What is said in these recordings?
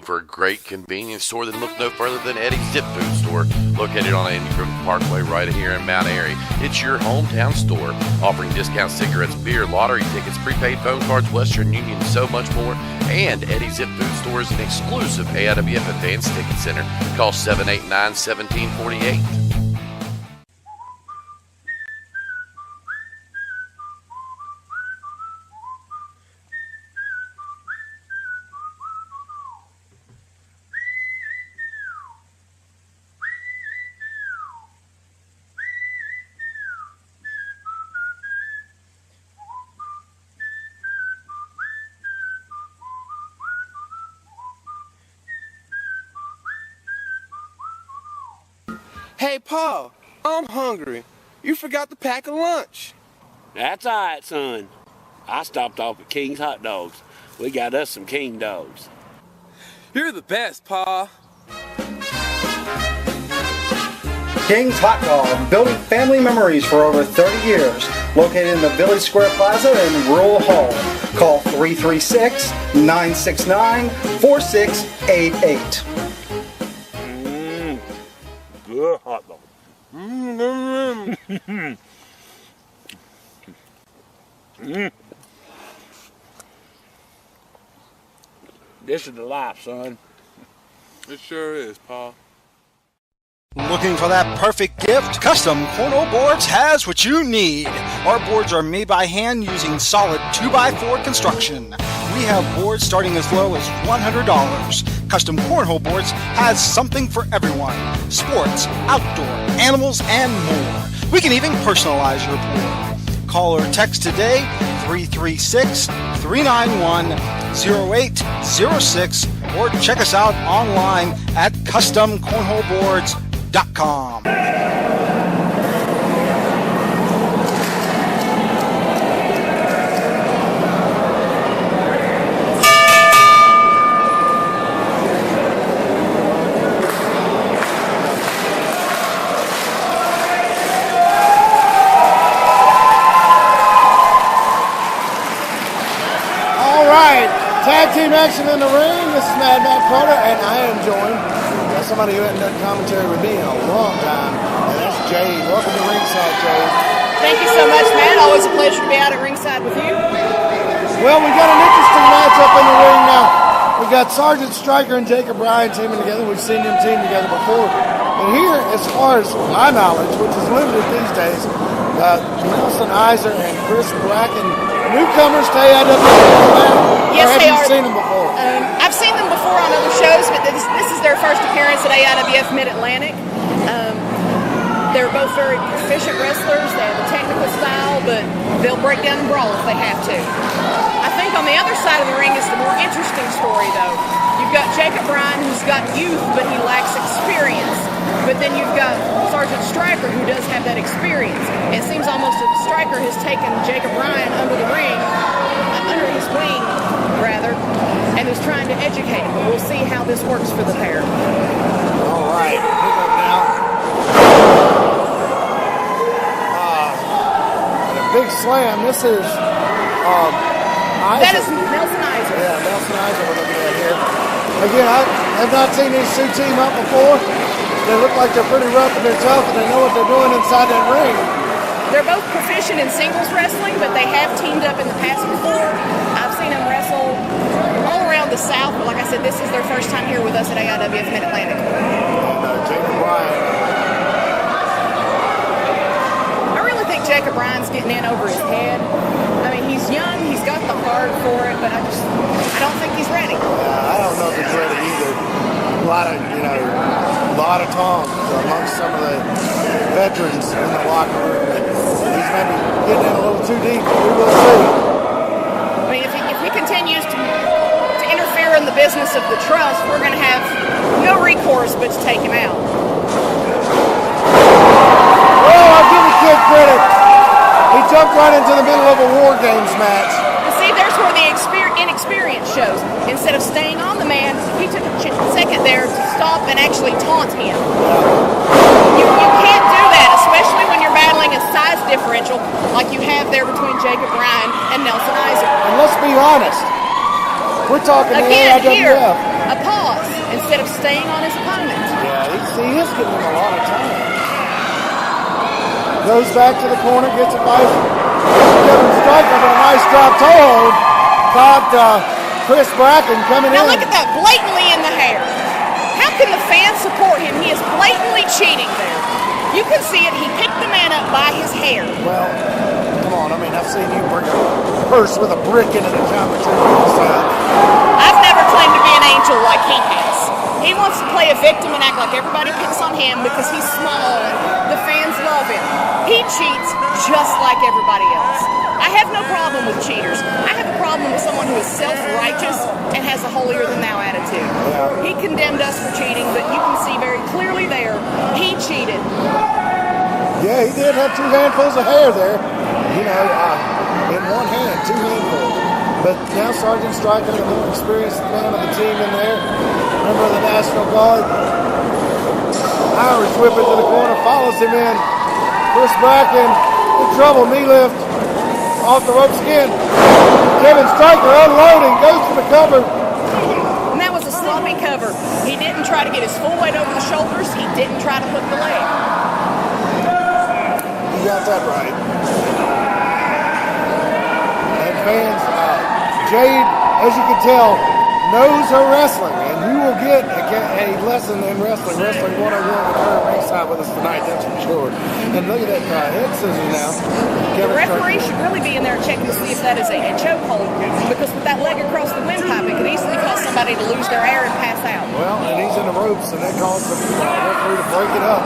Looking for a great convenience store? Then look no further than Eddie's Zip Food Store, located on Andy Griffith Parkway right here in Mount Airy. It's your hometown store, offering discount cigarettes, beer, lottery tickets, prepaid phone cards, Western Union, and so much more. And Eddie's Zip Food Store is an exclusive AIWF Advanced Ticket Center. Call 789-1748. Hey, Pa, I'm hungry. You forgot to pack a lunch. That's all right, son. I stopped off at King's Hot Dogs. We got us some King Dogs. You're the best, Pa. King's Hot Dog, building family memories for over 30 years. Located in the Village Square Plaza in Rural Hall. Call 336-969-4688. Good hot dog. This is the life, son. It sure is, Pa. Looking for that perfect gift? Custom Cornhole Boards has what you need. Our boards are made by hand using solid 2x4 construction. We have boards starting as low as $100. Custom Cornhole Boards has something for everyone. Sports, outdoor, animals, and more. We can even personalize your board. Call or text today, 336-391-0806, or check us out online at customcornholeboards.com. Tag team action in the ring. This is Mad Matt Carter, and I am joined by somebody who hasn't done commentary with me in a long time, and that's Jade. Welcome to ringside, Jade. Thank you so much, Matt. Always a pleasure to be out at ringside with you. Well, we got an interesting matchup in the ring now. We got Sergeant Stryker and Jacob Bryan teaming together. We've seen them team together before. And here, as far as my knowledge, which is limited these days, Nelson Iser and Chris Bracken, newcomers to AIWF. Yes, they are. Have you seen them before? I've seen them before on other shows, but this is their first appearance at AIWF Mid-Atlantic. They're both very proficient wrestlers. They have a technical style, but they'll break down and brawl if they have to. I think on the other side of the ring is the more interesting story, though. You've got Jacob Bryan, who's got youth, but he lacks experience. But then you've got Sergeant Stryker, who does have that experience. And it seems almost that Stryker has taken Jacob Bryan under his wing, and is trying to educate him. But we'll see how this works for the pair. All right, pick up now. A big slam. This is that is Nelson Iser. Yeah, Nelson Iser we're looking at here. Again, I have not seen these two team up before. They look like they're pretty rough and they're tough, and they know what they're doing inside that ring. They're both proficient in singles wrestling, but they have teamed up in the past before. I've seen them wrestle all around the South, but like I said, this is their first time here with us at AIWF Mid-Atlantic. And Jacob Bryan. I really think Jacob Bryan's getting in over his head. I mean, he's young, he's got the heart for it, but I don't think he's ready. I don't know if he's ready either. A lot of talk amongst some of the veterans in the locker room. He's maybe getting in a little too deep, but we will see. I mean, if he continues to interfere in the business of the trust, we're going to have no recourse but to take him out. Well, I'll give the kid credit. He jumped right into the middle of a War Games match. See, there's where the inexperience shows. Instead of staying on the man, he took a second there to stop and actually taunt him. You can't do that, especially when you're battling a size differential like you have there between Jacob Bryan and Nelson Iser. And let's be honest, we're talking again AIWF. here. A pause. instead of staying on his opponent. Yeah, he is getting him a lot of time. Goes back to the corner, gets it by Kevin Stryker with a nice drop toe hold. Caught Chris Bracken coming Now in. look at that, blatantly in the hair. How can the fans support him? He is blatantly cheating there. You can see it. He picked the man up by his hair. Well, come on. I mean, I've seen you bring a purse with a brick into the competition side. I've never claimed to be an angel like he has. He wants to play a victim and act like everybody picks on him because he's small and the fans love him. He cheats just like everybody else. I have no problem with cheaters. I have a problem with someone who is self-righteous and has a holier-than-thou attitude. Yeah. He condemned us for cheating, but you can see very clearly there, he cheated. Yeah, he did have 2 handfuls of hair there. You know, in one hand, 2 handfuls. But now Sergeant Stryker, the more experienced man of the team in there, member of the National Guard, Irish whip it to the corner, follows him in. Chris Bracken in trouble, knee lift, off the ropes again. Kevin Stryker unloading, goes for the cover. And that was a sloppy cover. He didn't try to get his full weight over the shoulders. He didn't try to hook the leg. You got that right. And fans, Jade, as you can tell, knows her wrestling, and you will get a lesson in wrestling. Wrestling 101 with her ringside with us tonight, that's for sure. And look at that head scissors now. The referee should really be in there checking to see if that is a chokehold, because with that leg across the windpipe, it could easily cause somebody to lose their air and pass out. Well, and he's in the ropes, and that caused the referee to break it up.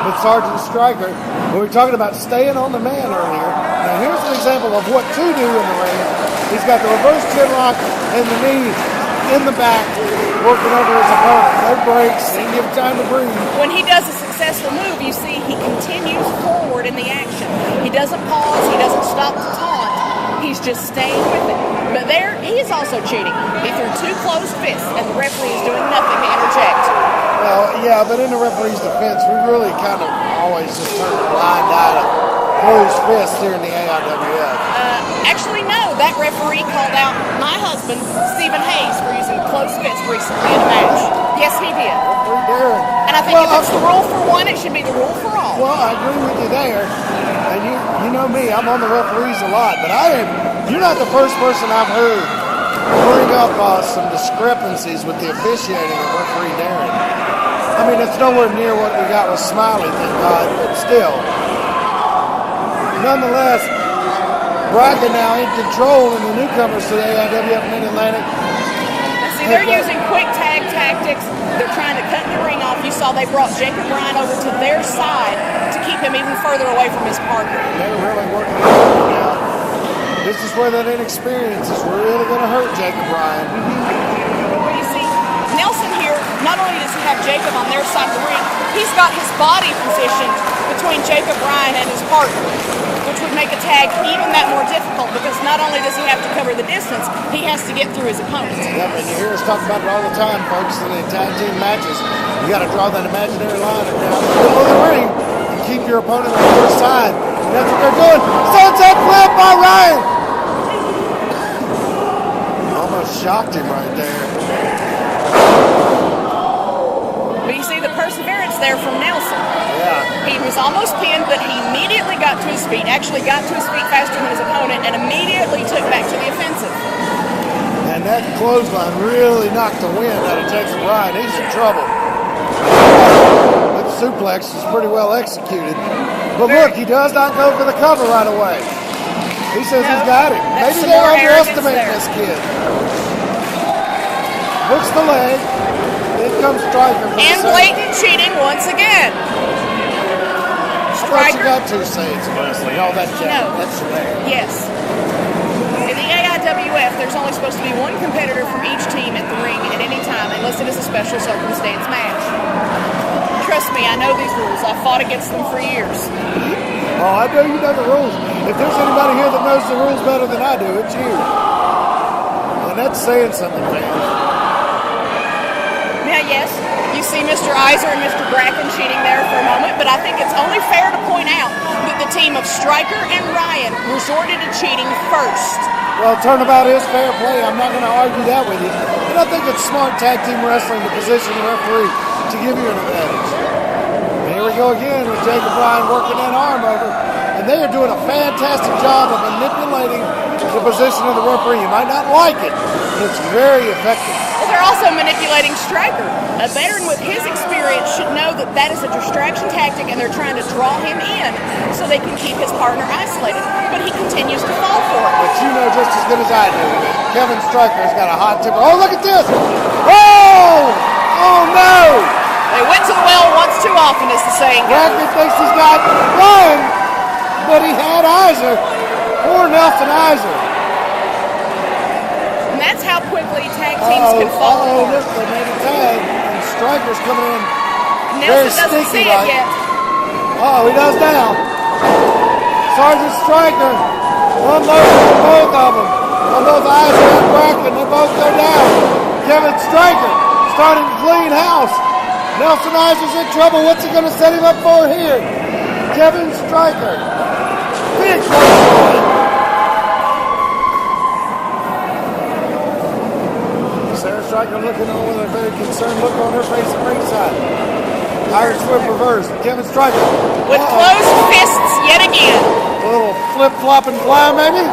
But Sergeant Stryker, we were talking about staying on the man earlier. Now here's an example of what to do in the ring. He's got the reverse chin lock and the knee in the back, working over his opponent. No breaks, didn't give time to breathe. When he does a successful move, you see he continues forward in the action. He doesn't pause, he doesn't stop to taunt. He's just staying with it. But there, he is also cheating. He threw 2 closed fists, and the referee is doing nothing to interject. Well, yeah, but in the referee's defense, we really kind of always just turn a blind eye to closed fists here in the AIWF. Actually, no. That referee called out my husband, Stephen Hayes, for using closed fists recently in a match. Yes, he did. Referee Darren. And I think if it's the rule for one, it should be the rule for all. Well, I agree with you there. And you know me, I'm on the referees a lot, but you're not the first person I've heard bring up some discrepancies with the officiating of referee Darren. I mean, it's nowhere near what we got with Smiley, thank God, but still. Nonetheless, Bracken now in control, and the newcomers to the AIWF Mid-Atlantic. See, they're using quick tag tactics. They're trying to cut the ring off. You saw they brought Jacob Bryan over to their side to keep him even further away from his partner. They're really working together now. This is where that inexperience is really going to hurt Jacob Bryan. Well, you see, Nelson here, not only does he have Jacob on their side of the ring, he's got his body positioned between Jacob Bryan and his partner, which would make a tag even that more difficult, because not only does he have to cover the distance, he has to get through his opponent. Yep, and you hear us talk about it all the time, folks, in the tag team matches. You got to draw that imaginary line around the middle of the ring and keep your opponent on your side. And that's what they're doing. Sunset flip by Ryan. Almost shocked him right there. But you see the perseverance there from Nelson. Yeah. He was almost pinned, but he immediately got to his feet, actually got to his feet faster than his opponent, and immediately took back to the offensive. And that clothesline really knocked the wind out of Jacob Bryan. He's in trouble. That suplex is pretty well executed. But look, he does not go for the cover right away. He says he's got him. Maybe they're underestimating this kid. Hooks the leg. In comes Stryker. And blatant cheating once again. Stryker. You got 2 saves in wrestling. Oh, that's Jack. No. That's rare. Yes. In the AIWF, there's only supposed to be 1 competitor from each team at the ring at any time, unless it is a special circumstance match. Trust me, I know these rules. I've fought against them for years. Oh, I know you know the rules. If there's anybody here that knows the rules better than I do, it's you. And that's saying something, man. Now, yes, you see Mr. Iser and Mr. Bracken cheating there for a moment, but I think it's only fair to point out that the team of Stryker and Ryan resorted to cheating first. Well, turnabout is fair play. I'm not going to argue that with you. And I think it's smart tag team wrestling to position the referee to give you an advantage. And here we go again with Jacob Bryan working that arm over. And they are doing a fantastic job of manipulating the position of the referee. You might not like it, but it's very effective. Well, they're also manipulating Stryker. A veteran with his experience should know that that is a distraction tactic, and they're trying to draw him in so they can keep his partner isolated. But he continues to fall for it. But you know just as good as I do that Kevin Stryker has got a hot temper. Oh, look at this! Oh! Oh, no! They went to the well once too often, as the saying goes. Brackett thinks he's got Bryan, but he had Iser. Poor Nelson Iser. And that's how quickly tag teams can fall Oh, apart. look, they made a tag, and Stryker's coming in very Nelson doesn't see sneaky it like. yet. Oh, he does now. Sergeant Stryker unloaded on both of them. On both Iser and Brackett, they both go down. Kevin Stryker starting to clean house. Nelson Iser's in trouble. What's he going to set him up for here? Kevin Stryker. Big play. Sarah Stryker looking on with a very concerned look on her face at ringside. Irish whip reverse. Kevin Stryker. With closed fists yet again. A little flip-flop and fly, maybe?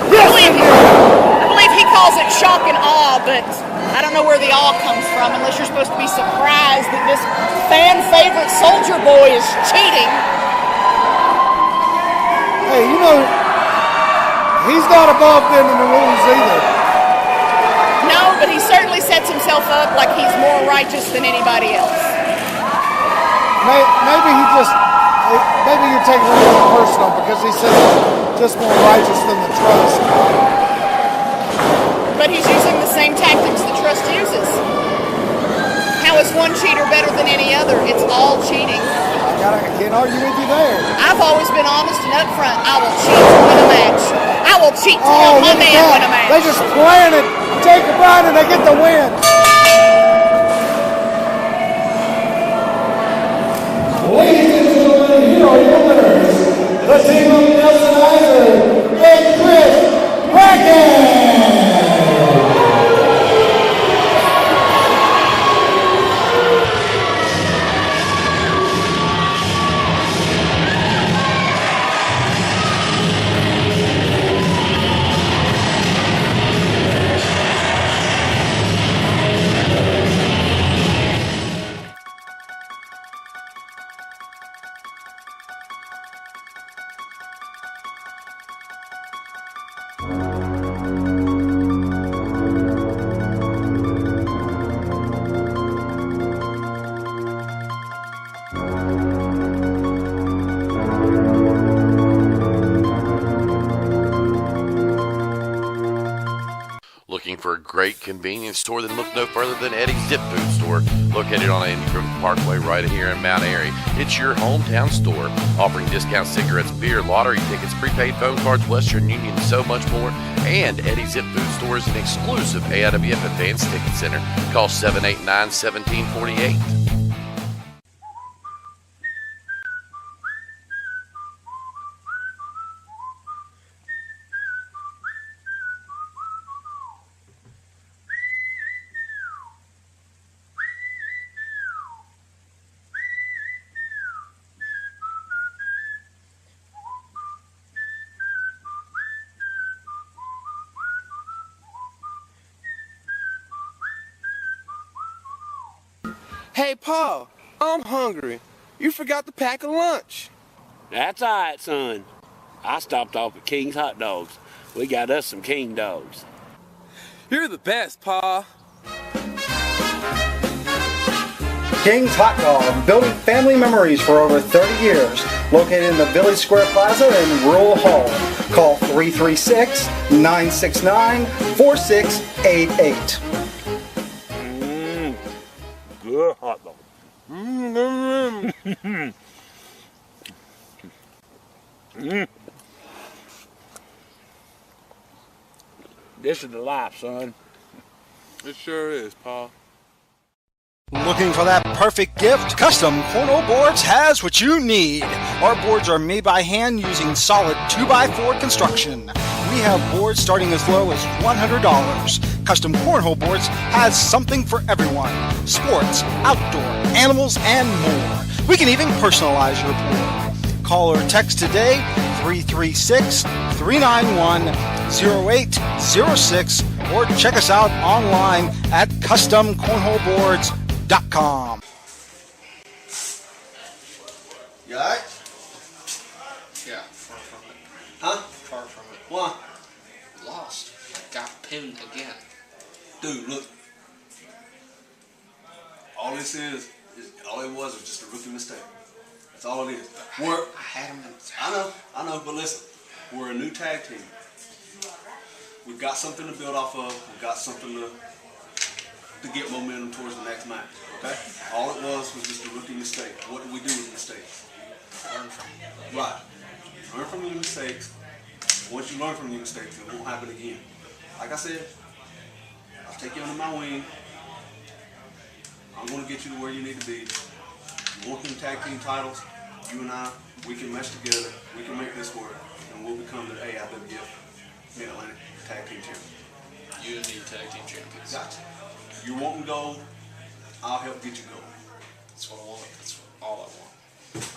Yes! I believe he calls it shock and awe, but I don't know where the awe comes from unless you're supposed to be surprised that this fan-favorite soldier boy is cheating. Hey, you know, he's not above bending the rules either. No, but he certainly sets himself up like he's more righteous than anybody else. Maybe you're taking it a little personal because he says he's just more righteous than the trust. But he's using the same tactics the trust uses. How is one cheater better than any other? It's all cheating. I can't argue with you there. I've always been honest and upfront. I will cheat to win a match. I will cheat to help my man win a match. They just planted Jacob Bryan and they get the win. Ladies and gentlemen, here are your winners. The team of Nelson Iser and Chris Brackett. Looking for a great convenience store? Then look no further than Eddie's Zip Food Store, located on Andy Griffith Parkway right here in Mount Airy. It's your hometown store, offering discount cigarettes, beer, lottery tickets, prepaid phone cards, Western Union, and so much more. And Eddie's Zip Food Store is an exclusive AIWF Advanced Ticket Center. Call 789-1748. Hey, Pa, I'm hungry. You forgot to pack a lunch. That's all right, son. I stopped off at King's Hot Dogs. We got us some King dogs. You're the best, Pa. King's Hot Dog, building family memories for over 30 years. Located in the Village Square Plaza in Rural Hall. Call 336-969-4688. Good hot dog. This is the life, son. It sure is, Pa. Looking for that perfect gift? Custom Cornhole Boards has what you need. Our boards are made by hand using solid 2x4 construction. We have boards starting as low as $100. Custom Cornhole Boards has something for everyone. Sports, outdoor, animals, and more. We can even personalize your board. Call or text today, 336-391-0806, or check us out online at customcornholeboards.com. You alright? Yeah, far from it. Huh? Far from it. Why? Lost. Got pinned again. Dude, look. All this is all it was just a rookie mistake. That's all it is. I had him in. I know, but listen. We're a new tag team. We've got something to build off of. We've got something to get momentum towards the next match. Okay? All it was just a rookie mistake. What do we do with mistakes? Learn from it. Right. Learn from your mistakes. Once you learn from your mistakes, it won't happen again. Like I said, I'll take you under my wing. I'm going to get you to where you need to be. You want them tag team titles, you and I, we can mesh together, we can make this work, and we'll become the AIWF Mid-Atlantic Tag Team Champions. You need tag team champions. Gotcha. You're wanting gold, I'll help get you gold. That's what I want. That's all I want.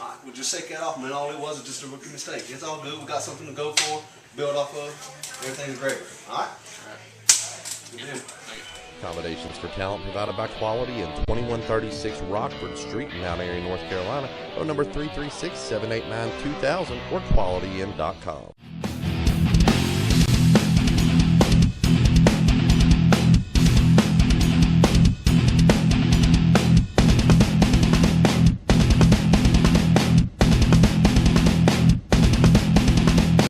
All right, well, just shake that off, man. All it was just a rookie mistake. It's all good. We got something to go for, build off of. Everything's great. All right? All right. Good deal. Accommodations for talent provided by Quality in 2136 Rockford Street in Mount Airy, North Carolina. Phone number 336-789-2000 or qualityinn.com.